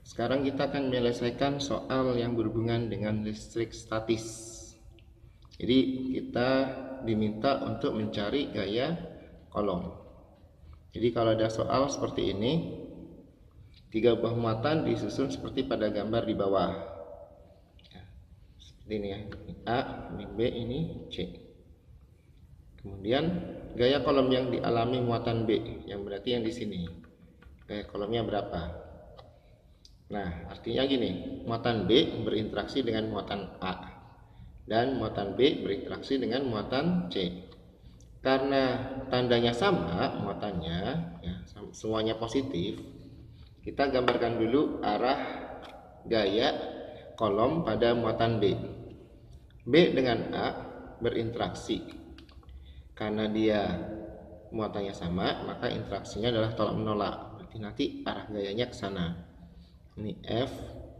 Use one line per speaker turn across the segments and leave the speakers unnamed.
Sekarang kita akan menyelesaikan soal yang berhubungan dengan listrik statis. Jadi kita diminta untuk mencari gaya kolom. Jadi kalau ada soal seperti ini, tiga buah muatan disusun seperti pada gambar di bawah. Seperti ini ya, ini A, ini B, ini C. Kemudian gaya kolom yang dialami muatan B, yang berarti yang di sini. Gaya kolomnya berapa? Nah, artinya gini, muatan B berinteraksi dengan muatan A dan muatan B berinteraksi dengan muatan C. Karena tandanya sama muatannya, ya, semuanya positif, kita gambarkan dulu arah gaya kolom pada muatan B. B dengan A berinteraksi. Karena dia muatannya sama, maka interaksinya adalah tolak menolak. Berarti nanti arah gayanya ke sana. Ini F,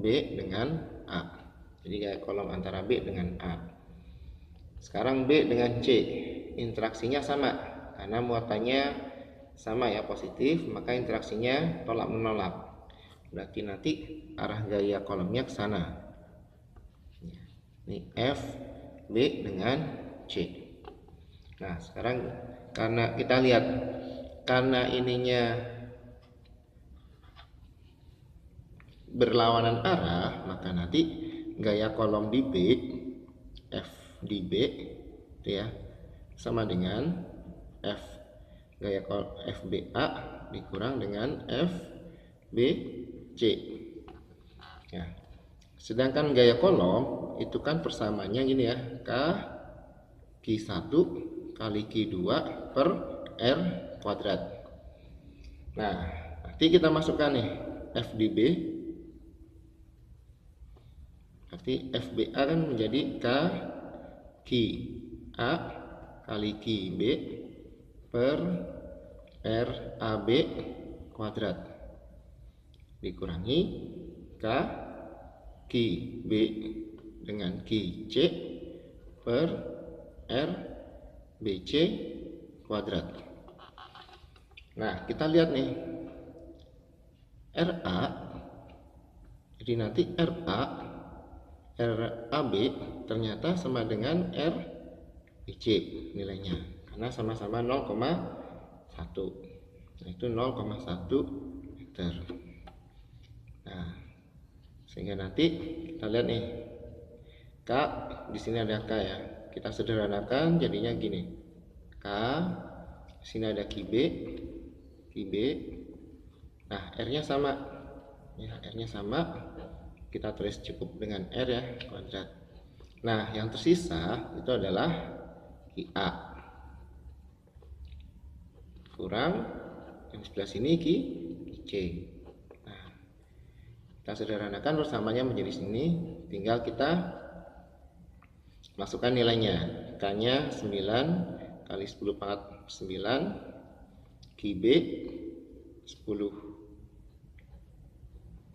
B dengan A. Jadi gaya kolom antara B dengan A. Sekarang B dengan C, interaksinya sama. Karena muatannya sama ya, positif, maka interaksinya tolak menolak. Berarti nanti arah gaya kolomnya ke sana. Ini F, B dengan C. Nah, sekarang karena kita lihat, karena ininya berlawanan arah, maka nanti gaya kolom di B, F di B itu ya, sama dengan F gaya kolom FBA dikurang dengan FBC ya. Sedangkan gaya kolom itu kan persamaannya gini ya, K Q1 kali Q2 per R kuadrat. Nah, nanti kita masukkan nih F di B, berarti FBA kan menjadi K QA kali QB per RAB kuadrat dikurangi K QB dengan QC per RBC kuadrat. Nah, kita lihat nih RA, jadi nanti RAB ternyata sama dengan RBC nilainya, karena sama-sama 0,1. Nah, itu 0,1 meter. Nah, sehingga nanti kita lihat nih, K di sini ada K ya, kita sederhanakan jadinya gini, K di sini ada QB, nah R-nya sama ya, R-nya sama, kita tulis cukup dengan R ya, kuadrat. Nah, yang tersisa itu adalah QA kurang yang sebelah sini QC. Nah, kita sederhanakan bersamanya menjadi sini, tinggal kita masukkan nilainya. K-nya 9 kali 10 pangkat 9, QB 10.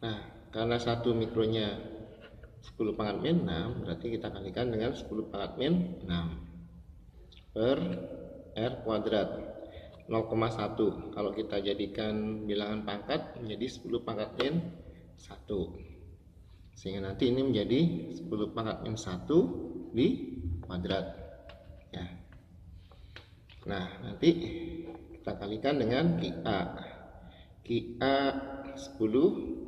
Nah, karena 1 mikronya 10 pangkat min 6, berarti kita kalikan dengan 10 pangkat min 6 per R kuadrat 0,1. Kalau kita jadikan bilangan pangkat menjadi 10 pangkat min 1, sehingga nanti ini menjadi 10 pangkat min 1 di kuadrat ya. Nah, nanti kita kalikan dengan QA 10.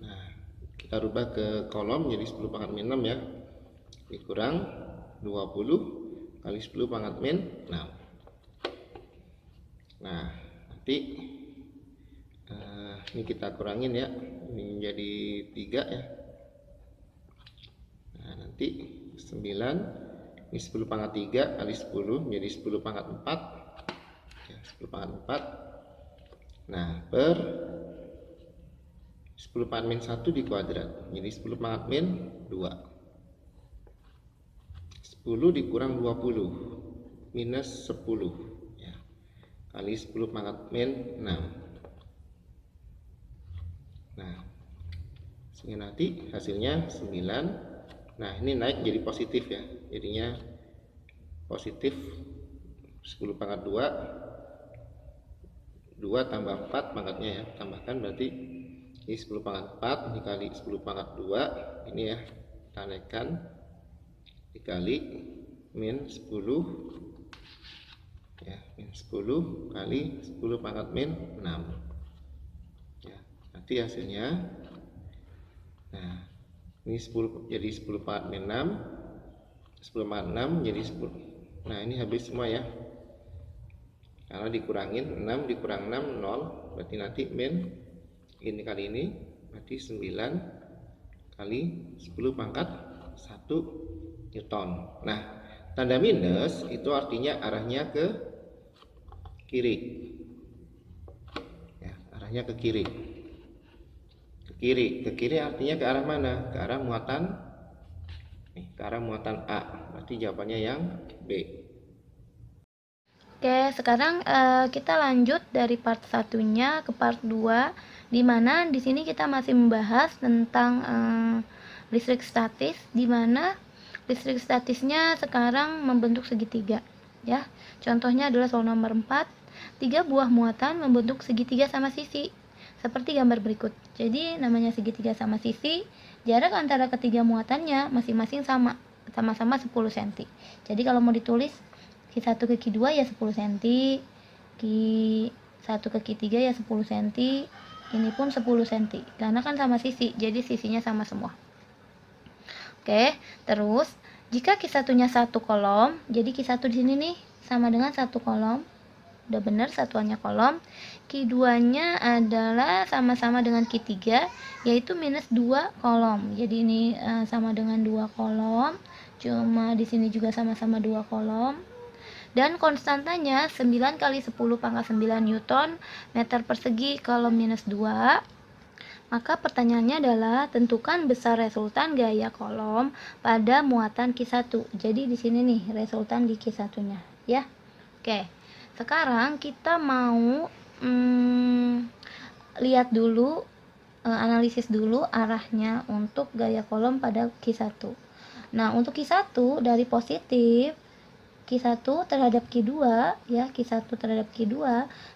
Nah, kita rubah ke kolom jadi 10 pangkat min 6 ya, dikurang 20 kali 10 pangkat min 6. Nah, nanti ini kita kurangin ya, ini menjadi 3 ya. Nah, nanti 9, ini 10 pangkat 3 kali 10 menjadi 10 pangkat 4 ya, 10 pangkat 4. Nah, per 10 pangkat min 1 di kuadrat, jadi 10 pangkat min 2. 10 dikurang 20 minus 10 ya, kali 10 pangkat min 6. Nah, sehingga nanti hasilnya 9. Nah, ini naik jadi positif ya, jadinya positif 10 pangkat 2 tambah 4 pangkatnya ya, tambahkan berarti Jadi 10 pangkat 4 dikali 10 pangkat 2 ini ya, tandaikan dikali min 10 ya, min 10 kali 10 pangkat min 6 ya, nanti hasilnya, nah ini 10 jadi 10 pangkat min 6, 10 pangkat 6 jadi 10. Nah ini habis semua ya, karena dikurangin 6 dikurang 6 0, berarti nanti min ini kali ini berarti 9 kali 10 pangkat 1 Newton. Nah tanda minus itu artinya arahnya ke kiri ya, arahnya ke kiri, ke kiri artinya ke arah mana? Ke arah muatan ke arah muatan A, berarti jawabannya yang B.
Oke, sekarang kita lanjut dari part satunya ke part 2, di mana di sini kita masih membahas tentang listrik statis, di mana listrik statisnya sekarang membentuk segitiga ya. Contohnya adalah soal nomor 4, 3 buah muatan membentuk segitiga sama sisi seperti gambar berikut. Jadi namanya segitiga sama sisi, jarak antara ketiga muatannya masing-masing sama-sama 10 cm. Jadi kalau mau ditulis Q1 ke Q2 ya 10 cm, Q1 ke Q3 ya 10 cm, ini pun 10 cm, karena kan sama sisi, jadi sisinya sama semua. Oke, terus jika Q1-nya 1 kolom, jadi Q1 di sini nih sama dengan 1 kolom, udah benar satuannya kolom. Q2-nya adalah sama-sama dengan Q3, yaitu minus 2 kolom, jadi ini sama dengan 2 kolom, cuma di sini juga sama-sama 2 kolom. Dan konstantanya 9 kali 10 pangkat 9 Newton meter persegi kalau minus 2. Maka pertanyaannya adalah tentukan besar resultan gaya kolom pada muatan Q1. Jadi di sini nih resultan di Q1-nya ya. Oke. Sekarang kita mau lihat dulu, analisis dulu arahnya untuk gaya kolom pada Q1. Nah, untuk Q1 dari positif Q1 terhadap Q2 ya, Q1 terhadap Q2,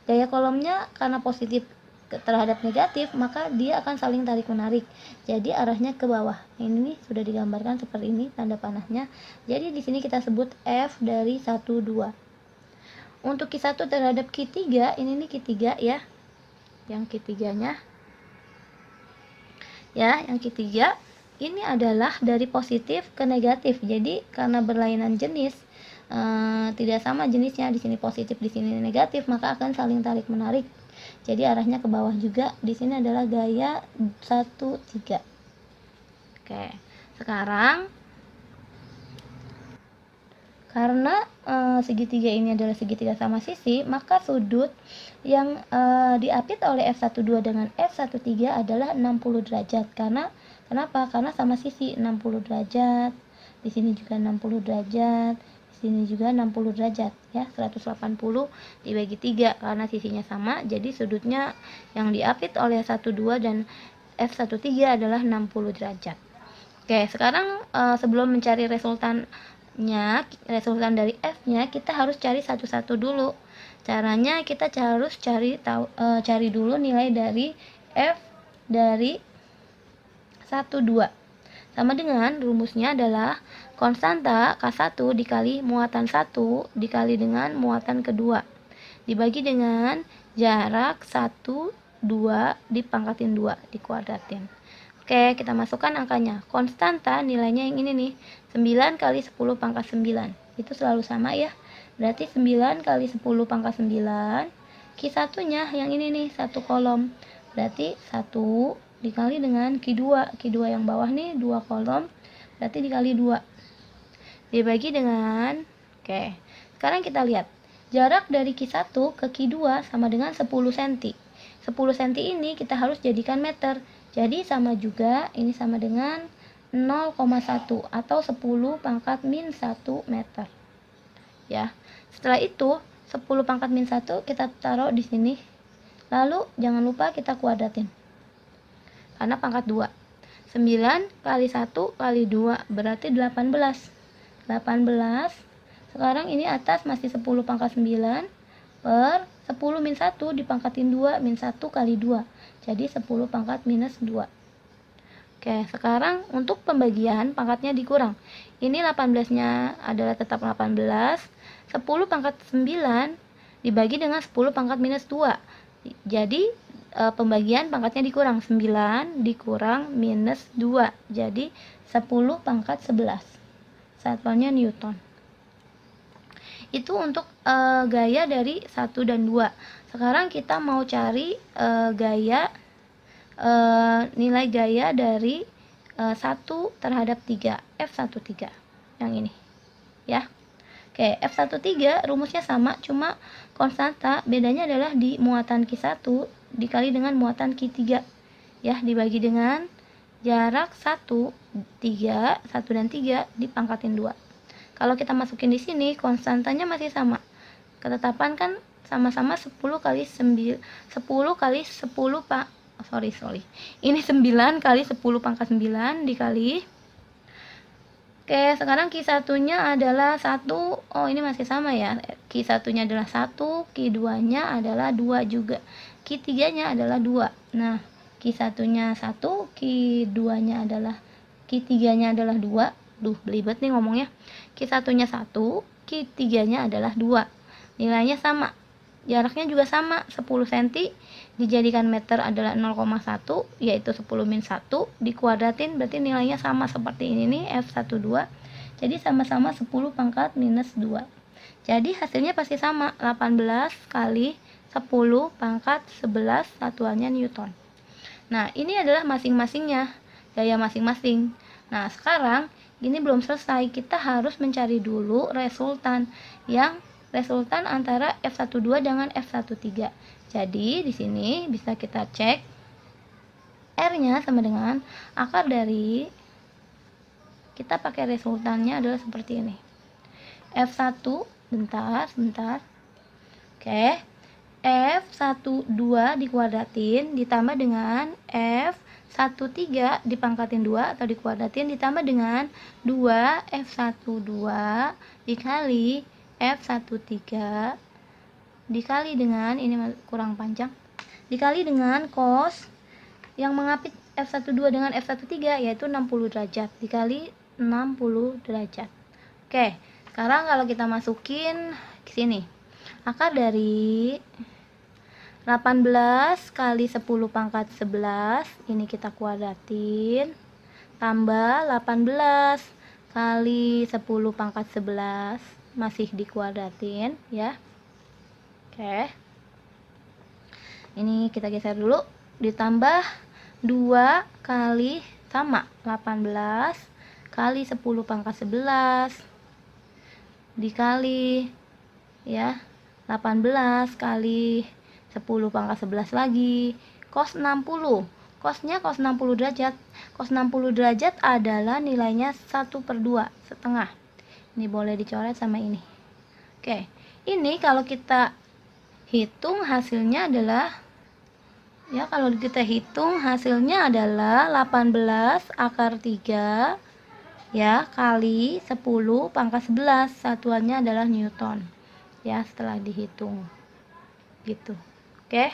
gaya kolomnya karena positif terhadap negatif, maka dia akan saling tarik menarik. Jadi arahnya ke bawah. Ini nih sudah digambarkan seperti ini tanda panahnya. Jadi di sini kita sebut F dari 1 2. Untuk Q1 terhadap Q3, ini nih Q3 ya. Yang Q3-nya. Ya, yang Q3 ini adalah dari positif ke negatif. Jadi karena berlainan jenis, tidak sama jenisnya, di sini positif di sini negatif, maka akan saling tarik menarik. Jadi arahnya ke bawah juga. Di sini adalah gaya 1 3. Oke. Sekarang karena segitiga ini adalah segitiga sama sisi, maka sudut yang diapit oleh F12 dengan F13 adalah 60 derajat. Kenapa? Karena sama sisi 60 derajat. Di sini juga 60 derajat. Sini juga 60 derajat ya, 180 dibagi 3 karena sisinya sama, jadi sudutnya yang diapit oleh 12 dan F13 adalah 60 derajat. Oke, sekarang sebelum mencari resultan dari F-nya, kita harus cari satu-satu dulu. Caranya kita harus cari dulu nilai dari F dari 1 2. Sama dengan rumusnya adalah konstanta K1 dikali muatan 1 dikali dengan muatan kedua dibagi dengan jarak 1 2 dipangkatin 2 dikuadratin. Oke, kita masukkan angkanya. Konstanta nilainya yang ini nih, 9 kali 10 pangkat 9. Itu selalu sama ya. Berarti 9 kali 10 pangkat 9. Q1-nya yang ini nih, 1 kolom. Berarti 1 dikali dengan Q2 yang bawah nih 2 kolom, berarti dikali 2 dibagi dengan, oke, sekarang kita lihat jarak dari Q1 ke Q2 sama dengan 10 cm. 10 cm ini kita harus jadikan meter, jadi sama juga, ini sama dengan 0,1 atau 10 pangkat min 1 meter ya. Setelah itu 10 pangkat min 1 kita taruh di sini, lalu jangan lupa kita kuadratin karena pangkat 2. 9 kali 1 kali 2 berarti 18. Sekarang ini atas masih 10 pangkat 9 per 10 min 1 dipangkatin 2 min 1 kali 2. jadi 10 pangkat minus 2. Oke, sekarang untuk pembagian pangkatnya dikurang. Ini 18-nya adalah tetap 18. 10 pangkat 9 dibagi dengan 10 pangkat minus 2. Jadi pembagian pangkatnya dikurang. 9 dikurang minus 2. Jadi 10 pangkat 11. Satuannya Newton. Itu untuk gaya dari 1 dan 2. Sekarang kita mau cari nilai gaya dari 1 terhadap 3, F13 yang ini ya. Oke, F13 rumusnya sama, cuma konstanta bedanya adalah di muatan Q1 dikali dengan muatan Q3 ya, dibagi dengan jarak 1 dan 3 dipangkatin 2. Kalau kita masukin di sini konstantanya masih sama. Ketetapan kan sama-sama 10 kali 10 Ini 9 kali 10 pangkat 9 dikali. Oke, sekarang Q1-nya adalah 1. Oh, ini masih sama ya. Q1-nya adalah 1, Q2-nya adalah 2 juga. Q3-nya adalah 2. Nah, Q1-nya 1, Q2-nya adalah Q3-nya adalah 2. Belibet nih ngomongnya. Q1-nya 1, Q3-nya adalah 2. Nilainya sama. Jaraknya juga sama, 10 cm dijadikan meter adalah 0,1, yaitu 10 min 1 dikuadratin, berarti nilainya sama seperti ini nih, F12. Jadi sama-sama 10 pangkat minus 2. Jadi hasilnya pasti sama, 18 kali 10 pangkat 11 satuannya Newton. Nah, ini adalah masing-masingnya, gaya masing-masing. Nah, sekarang ini belum selesai, kita harus mencari dulu resultan antara F12 dengan F13. Jadi di sini bisa kita cek R-nya sama dengan akar dari, kita pakai resultannya adalah seperti ini. F1 bentar. Oke. F12 dikuadratin ditambah dengan F13 dipangkatin 2 atau dikuadratin ditambah dengan 2 F12 dikali F13 dikali dengan, ini kurang panjang, dikali dengan cos yang mengapit F12 dengan F13 yaitu 60 derajat dikali 60 derajat. Oke, sekarang kalau kita masukin ke sini, akar dari 18 kali 10 pangkat 11 ini kita kuadratin tambah 18 kali 10 pangkat 11 masih dikuadratin ya. Oke, ini kita geser dulu, ditambah 2 kali sama 18 kali 10 pangkat 11 dikali ya 18 kali 10 pangkat 11 lagi cos 60. Cosnya cos 60 derajat. Cos 60 derajat adalah nilainya 1/2 setengah. Ini boleh dicoret sama ini. Oke, ini kalau kita hitung hasilnya adalah kalau kita hitung hasilnya adalah 18 akar 3 ya kali 10 pangkat 11, satuannya adalah Newton ya setelah dihitung gitu. Oke.